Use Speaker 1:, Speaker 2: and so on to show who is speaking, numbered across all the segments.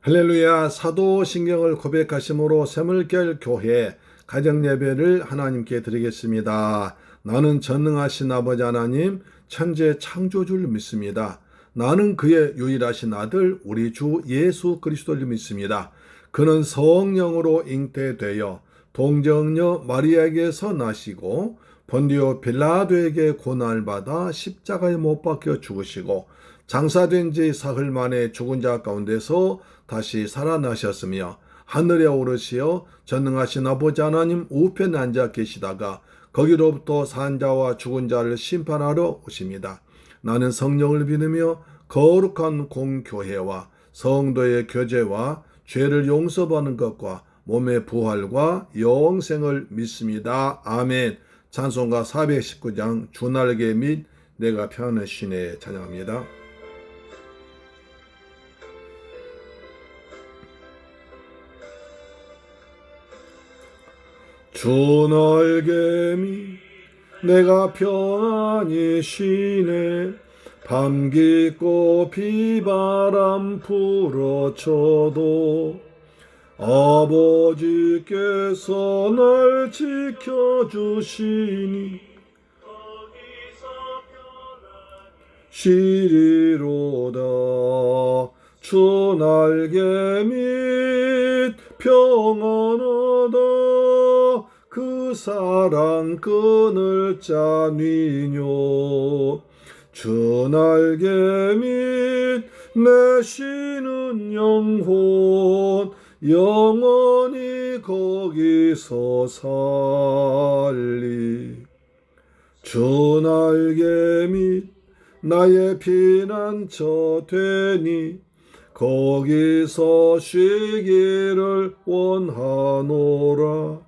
Speaker 1: 할렐루야. 사도신경을 고백하심으로 샘물결 교회 가정예배를 하나님께 드리겠습니다. 나는 전능하신 아버지 하나님 천재 창조주를 믿습니다. 나는 그의 유일하신 아들 우리 주 예수 그리스도를 믿습니다. 그는 성령으로 잉태되어 동정녀 마리아에게서 나시고 본디오 빌라도에게 고난을 받아 십자가에 못 박혀 죽으시고 장사된 지 사흘 만에 죽은 자 가운데서 다시 살아나셨으며 하늘에 오르시어 전능하신 아버지 하나님 우편에 앉아 계시다가 거기로부터 산자와 죽은 자를 심판하러 오십니다. 나는 성령을 믿으며 거룩한 공교회와 성도의 교제와 죄를 용서받는 것과 몸의 부활과 영생을 믿습니다. 아멘. 찬송가 419장 주날개 및 내가 편한 시내 찬양합니다. 주날개 및 내가 편안히 쉬네. 밤 깊고 비바람 불어쳐도 아버지께서 날 지켜주시니 쉬리로다. 주날개 및 평안하다. 그 사랑 끈을 짜니뇨. 주날개 및 내 쉬는 영혼 영원히 거기서 살리. 주날개 및 나의 피난처 되니 거기서 쉬기를 원하노라.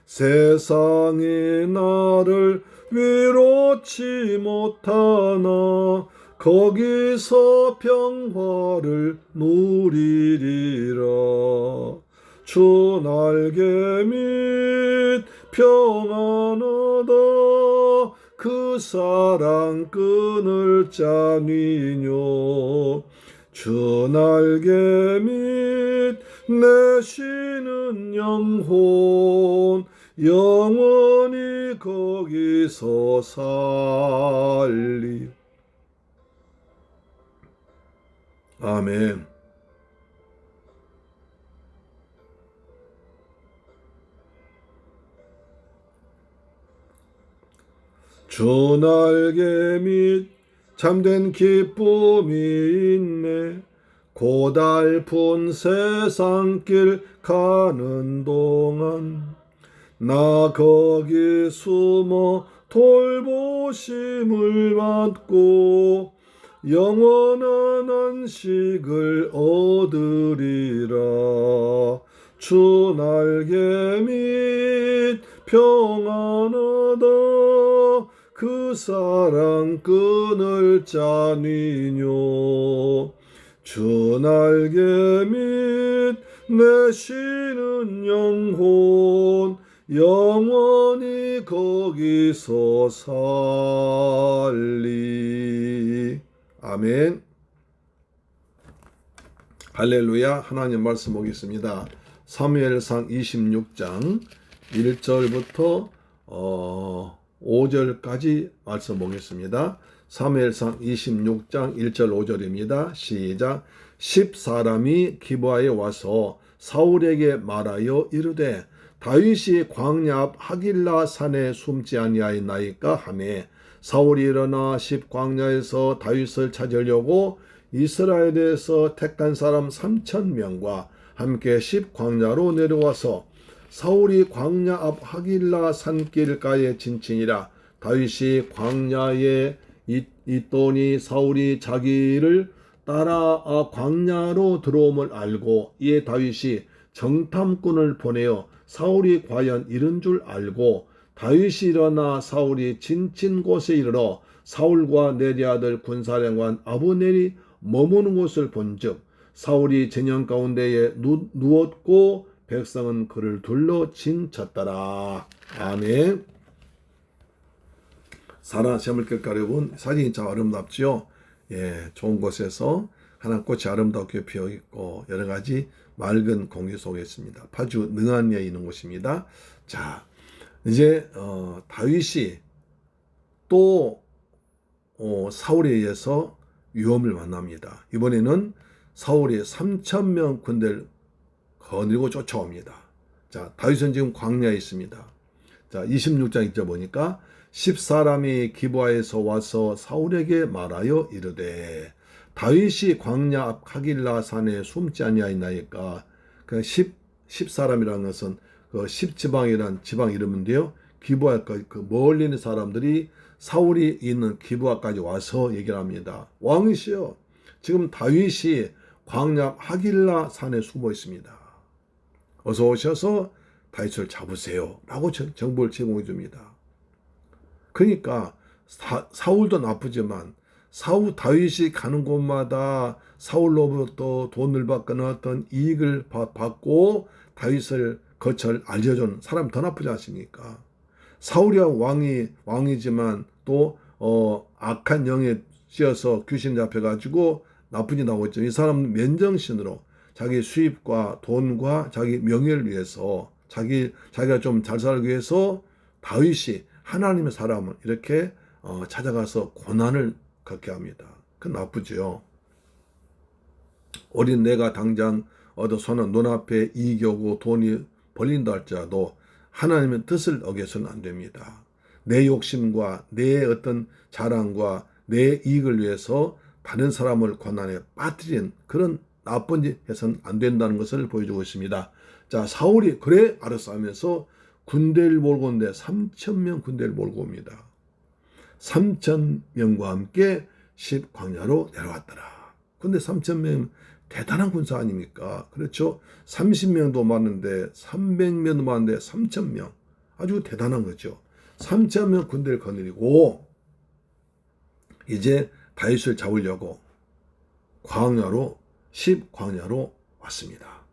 Speaker 1: 세상이 나를 위로치 못하나 거기서 평화를 누리리라. 주날개 및 평안하다. 그 사랑 끈을 짜니뇨. 주날개 및 내 쉬는 영혼 영원히 거기서 살리. 아멘. 주날개 및 참된 기쁨이 있네. 고달픈 세상길 가는 동안 나 거기 숨어 돌보심을 받고 영원한 안식을 얻으리라. 주날개 및 평안하다. 그 사랑 끈을 짜니뇨. 주날개 및 내 쉬는 영혼 영원히 거기서 살리. 아멘. 할렐루야. 하나님 말씀 보겠습니다. 사무엘상 26장 1절부터 5절까지 말씀 보겠습니다. 사무엘상 26장 1절 5절입니다. 시작. 10사람이 기브아에 와서 사울에게 말하여 이르되 다윗이 광야 앞 하길라 산에 숨지 아니하였나이까 하매 사울이 일어나 10광야에서 다윗을 찾으려고 이스라엘에서 택한 사람 3,000명과 함께 10광야로 내려와서 사울이 광야 앞 하길라 산길가에 진친이라. 다윗이 광야에 있더니 사울이 자기를 따라 광야로 들어옴을 알고 이에 다윗이 정탐꾼을 보내어 사울이 과연 이른 줄 알고 다윗이 일어나 사울이 진친 곳에 이르러 사울과 네리 아들 군사령관 아브넬이 머무는 곳을 본즉 사울이 진영 가운데에 누웠고 백성은 그를 둘러 진쳤더라. 아멘. 사라 샘물결 가려본 사진이 참 아름답지요. 예, 좋은 곳에서 하나 꽃이 아름답게 피어 있고 여러 가지 맑은 공기 속에 있습니다. 아주 능한 예 있는 곳입니다. 자, 이제 다윗이 또 사울에 의해서 위험을 만납니다. 이번에는 사울이 3,000명 군대를 거느리고 쫓아옵니다. 자, 다윗은 지금 광야에 있습니다. 자, 26장 읽자 보니까 10사람이 기브아에서 와서 사울에게 말하여 이르되 다윗이 광야 앞 하길라 산에 숨지 아니하였나이까. 그 10사람이라는 것은 그 10지방이라는 지방 이름인데요. 기브아까지 그 멀리 있는 사람들이 사울이 있는 기브아까지 와서 얘기를 합니다. 왕이시여, 지금 다윗이 광야 하길라 산에 숨어 있습니다. 어서 오셔서 다윗을 잡으세요 라고 정보를 제공해 줍니다. 그러니까 사울도 나쁘지만 다윗이 가는 곳마다 사울로부터 돈을 받거나 어떤 이익을 받고 다윗을 거절 알려준 사람 더 나쁘지 않습니까? 사울이야 왕이지만 또 악한 영에 씌어서 귀신 잡혀가지고 나쁜 일 나오고 있죠. 이 사람은 맨정신으로 자기 수입과 돈과 자기 명예를 위해서 자기가 좀 잘 살기 위해서 다윗이 하나님의 사람을 이렇게 찾아가서 고난을 겪게 합니다. 그건 나쁘죠. 어린 내가 당장 얻어서는 눈앞에 이익이 오고 돈이 벌린다 할지라도 하나님의 뜻을 어겨서는 안 됩니다. 내 욕심과 내 어떤 자랑과 내 이익을 위해서 다른 사람을 고난에 빠뜨린 그런 나쁜 짓 해서는 안 된다는 것을 보여주고 있습니다. 자, 사울이 그래 알았어 하면서 군대를 몰고 오는데 3,000명 군대를 몰고 옵니다. 3,000명과 함께 10광야로 내려왔더라. 근데 3,000명 대단한 군사 아닙니까? 그렇죠? 30명도 많은데 300명도 많은데 3,000명 아주 대단한 거죠. 3,000명 군대를 거느리고 이제 다윗을 잡으려고 광야로 10광야로 왔습니다.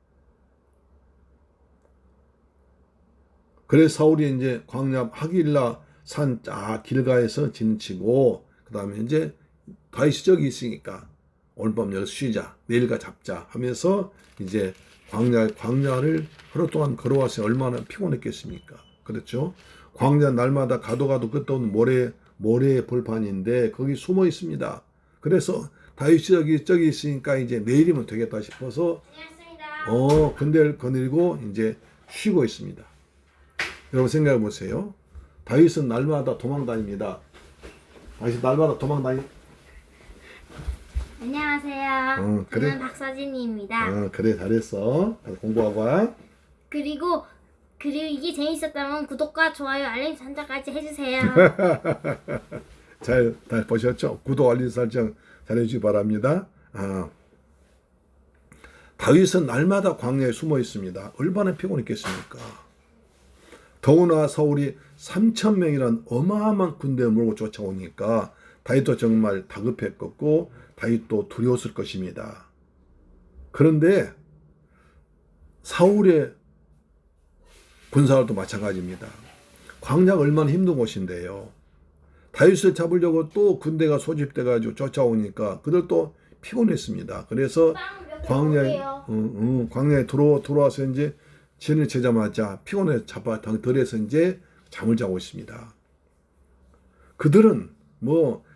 Speaker 1: 그래서 사울이 이제 광야 하길라 산 쫙 길가에서 진치고 그 다음에 이제 다윗이 저기 있으니까 오늘 밤 여기서 쉬자, 내일가 잡자 하면서 이제 광야를 하루 동안 걸어와서 얼마나 피곤했겠습니까? 그렇죠? 광야 날마다 가도 끝도 없는 모래의 벌판인데 거기 숨어 있습니다. 그래서 다윗이 저기 있으니까 이제 내일이면 되겠다 싶어서 군대를 거느리고 이제 쉬고 있습니다. 여러분 생각해 보세요. 다윗은 날마다 도망 다닙니다. 다윗이 날마다 도망 다니.
Speaker 2: 안녕하세요.
Speaker 1: 그래.
Speaker 2: 저는 박서진입니다.
Speaker 1: 그래 잘했어. 공부하고 와.
Speaker 2: 그리고 이게 재밌었다면 구독과 좋아요, 알림 설정까지 해주세요.
Speaker 1: 잘 보셨죠? 구독 알림 설정 잘해주시기 바랍니다. 다윗은 날마다 광야에 숨어 있습니다. 얼마나 피곤했겠습니까? 더구나 사울이 3,000명이란 어마어마한 군대를 몰고 쫓아오니까 다윗도 정말 다급했겠고 다윗도 두려웠을 것입니다. 그런데 사울의 군사들도 마찬가지입니다. 광야가 얼마나 힘든 곳인데요. 다윗을 잡으려고 또 군대가 소집돼가지고 쫓아오니까 그들도 피곤했습니다. 그래서 광야에 들어와서 이제 진을 치자마자 피곤해 덜해서 이제 잠을 자고 있습니다. 그들은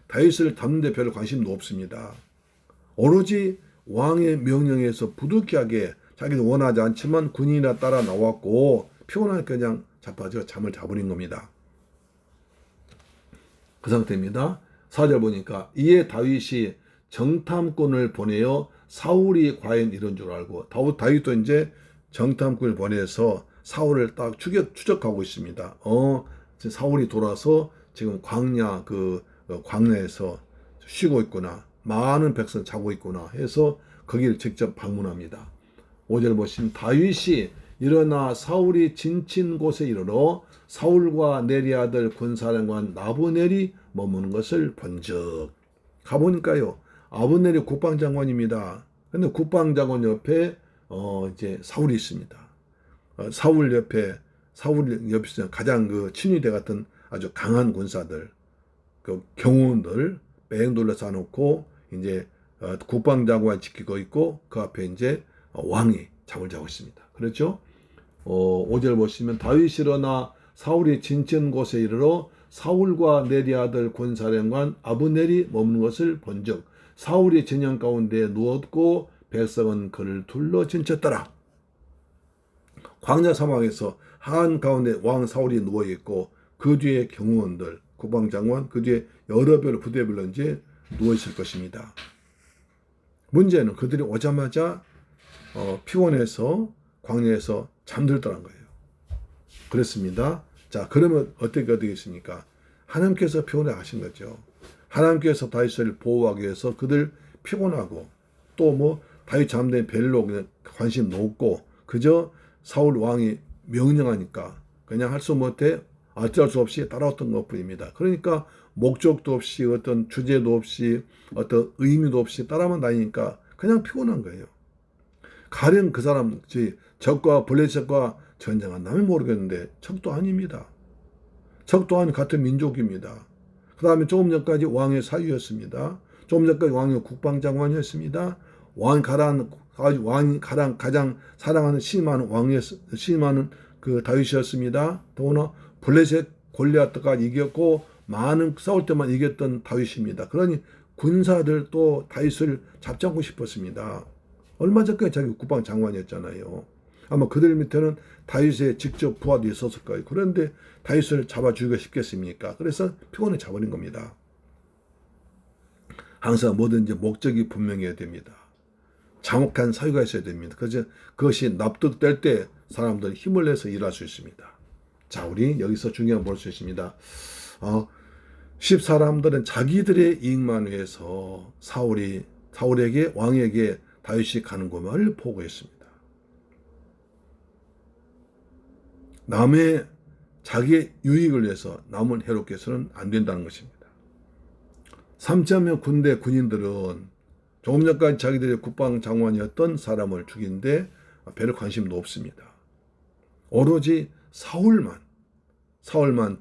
Speaker 1: 다윗을 잡는 데 별 관심도 없습니다. 오로지 왕의 명령에서 부득이하게 자기도 원하지 않지만 군인이나 따라 나왔고 피곤하니까 그냥 자빠져 잠을 자버린 겁니다. 그 상태입니다. 4절 보니까 이에 다윗이 정탐꾼을 보내어 사울이 과연 이런 줄 알고 다윗도 이제 정탐꾼을 보내서 사울을 딱 추적하고 있습니다. 사울이 돌아서 지금 광야에서 쉬고 있구나. 많은 백성 자고 있구나 해서 거기를 직접 방문합니다. 5절 보시면 다윗이 일어나 사울이 진친 곳에 이르러 사울과 네리 아들 군사령관 나부넬이 머무는 것을 본즉 가보니까요. 아브넬이 국방장관입니다. 근데 국방장관 옆에 이제 사울이 있습니다. 사울 옆에 가장 친위대 같은 아주 강한 군사들, 경호원들 뺑 둘러싸 놓고 이제 국방장관이 지키고 있고 그 앞에 이제 왕이 잠을 자고 있습니다. 그렇죠? 5절 보시면 다윗이 일어나 사울이 진천 곳에 이르러 사울과 네리 아들 군사령관 아브넬이 머무는 것을 본즉 사울이 진영 가운데 누웠고 백성은 그를 둘러 진쳤더라. 광야 사막에서 한 가운데 왕 사울이 누워 있고 그 뒤에 경호원들 국방장관 그 뒤에 여러 별 부대별로 이제 누워 있을 것입니다. 문제는 그들이 오자마자 피곤해서 광야에서 잠들더란 거예요. 그렇습니다. 자, 그러면 어떻게 되겠습니까? 하나님께서 피곤해 하신 거죠. 하나님께서 다윗을 보호하기 위해서 그들 피곤하고 또 뭐 다윗 잠든 별로 그냥 관심 높고 그저 사울 왕이 명령하니까 그냥 할 수 못해 어쩔 수 없이 따라왔던 것뿐입니다. 그러니까 목적도 없이 어떤 주제도 없이 어떤 의미도 없이 따라만 다니니까 그냥 피곤한 거예요. 가령 그 사람 적과 블레셋과 전쟁한 남이 모르겠는데 적도 아닙니다. 적도 아닌 같은 민족입니다. 그 다음에 조금 전까지 왕의 사위였습니다. 조금 전까지 왕의 국방장관이었습니다. 왕이 가장 사랑하는 신임하는 그 다윗이었습니다. 더구나 블레셋 골리앗까지 이겼고 많은 싸울 때만 이겼던 다윗입니다. 그러니 군사들 또 다윗을 잡자고 싶었습니다. 얼마 전까지 자기 국방장관이었잖아요. 아마 그들 밑에는 다윗의 직접 부하도 있었을 거예요. 그런데 다윗을 잡아 죽이고 싶겠습니까? 그래서 피곤해 잡아버린 겁니다. 항상 뭐든지 목적이 분명해야 됩니다. 정확한 사유가 있어야 됩니다. 그래서 그것이 납득될 때 사람들은 힘을 내서 일할 수 있습니다. 자, 우리 여기서 중요한 볼 수 있습니다. 10사람들은 자기들의 이익만 위해서 사울에게 왕에게 다윗이 가는 것을 보고했습니다. 남의 자기의 유익을 위해서 남을 해롭게 해서는 안 된다는 것입니다. 3,000명 군대 군인들은 조금 전까지 자기들의 국방장관이었던 사람을 죽인데 별 관심도 없습니다. 오로지 사울만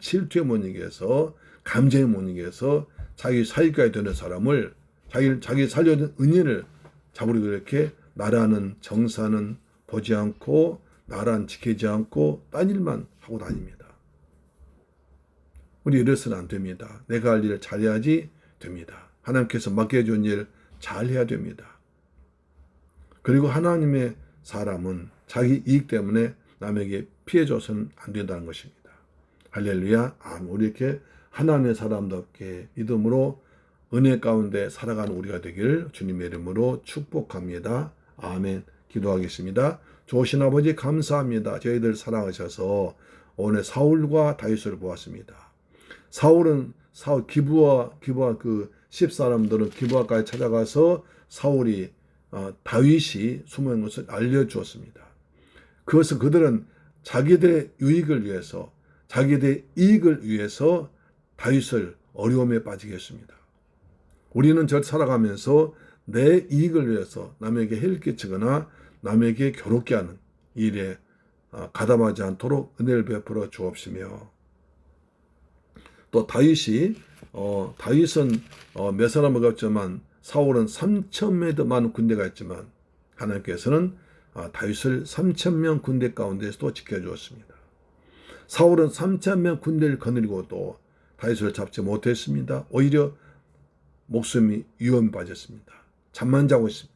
Speaker 1: 질투에 못 이겨서 감정에 못 이겨서 자기 사위까지 되는 사람을 자기 살려준 은인을 잡으려고 이렇게 나라는 정사는 보지 않고 나라는 지키지 않고 딴 일만 하고 다닙니다. 우리 이래서는 안 됩니다. 내가 할 일을 잘해야지 됩니다. 하나님께서 맡겨준 일 잘해야 됩니다. 그리고 하나님의 사람은 자기 이익 때문에 남에게 피해줘서는 안 된다는 것입니다. 할렐루야. 아멘. 우리 이렇게 하나님의 사람답게 믿음으로 은혜 가운데 살아가는 우리가 되기를 주님의 이름으로 축복합니다. 아멘. 기도하겠습니다. 좋으신 아버지 감사합니다. 저희들 사랑하셔서 오늘 사울과 다윗을 보았습니다. 사울 기브와 그 10사람들은 기브아까지 찾아가서 사울이 다윗이 숨은 것을 알려주었습니다. 그것은 그들은 자기들의 유익을 위해서 자기들의 이익을 위해서 다윗을 어려움에 빠지게 했습니다. 우리는 저 살아가면서 내 이익을 위해서 남에게 해를 끼치거나 남에게 괴롭게 하는 일에 가담하지 않도록 은혜를 베풀어 주옵시며 또 다윗은 몇 사람을 없지만 사울은 3,000명 많은 군대가 있지만 하나님께서는 다윗을 3,000명 군대 가운데서도 지켜주었습니다. 사울은 3,000명 군대를 거느리고도 다윗을 잡지 못했습니다. 오히려 목숨이 위험에 빠졌습니다. 잠만 자고 있습니다.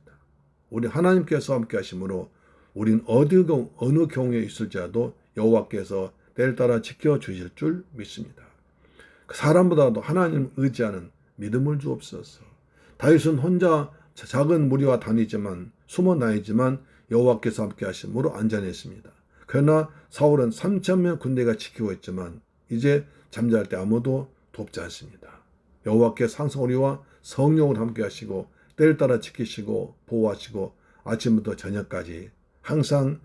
Speaker 1: 우리 하나님께서 함께 하심으로 우린 어느 경우에 있을지라도 여호와께서 때를 따라 지켜주실 줄 믿습니다. 사람보다도 하나님 의지하는 믿음을 주옵소서. 다윗은 혼자 작은 무리와 다니지만 숨어 다니지만 여호와께서 함께 하심으로 안전했습니다. 그러나 사울은 3,000명 군대가 지키고 있지만 이제 잠잘 때 아무도 돕지 않습니다. 여호와께서 항상 우리와 성령을 함께 하시고 때를 따라 지키시고 보호하시고 아침부터 저녁까지 항상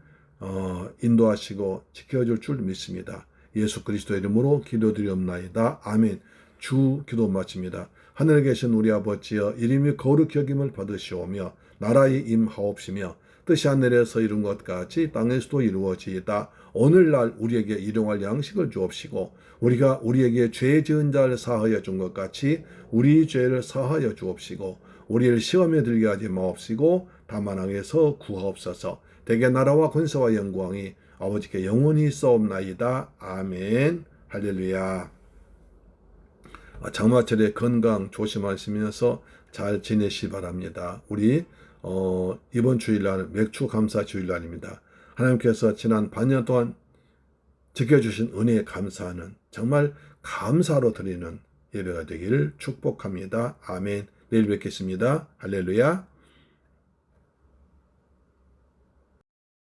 Speaker 1: 인도하시고 지켜줄 줄 믿습니다. 예수 그리스도의 이름으로 기도드리옵나이다. 아멘. 주 기도 마칩니다. 하늘에 계신 우리 아버지여 이름이 거룩히 여김을 받으시오며 나라의 임하옵시며 뜻이 하늘에서 이룬 것 같이 땅에서도 이루어지이다. 오늘날 우리에게 일용할 양식을 주옵시고 우리가 우리에게 죄 지은 자를 사하여 준 것 같이 우리 죄를 사하여 주옵시고 우리를 시험에 들게 하지 마옵시고 다만 악에서 구하옵소서. 대개 나라와 권세와 영광이 아버지께 영원히 있사옵나이다. 아멘. 할렐루야. 장마철에 건강 조심하시면서 잘 지내시 바랍니다. 우리 이번 주일날은 맥주 감사 주일날입니다. 하나님께서 지난 반년 동안 지켜주신 은혜에 감사하는, 정말 감사로 드리는 예배가 되기를 축복합니다. 아멘. 내일 뵙겠습니다. 할렐루야.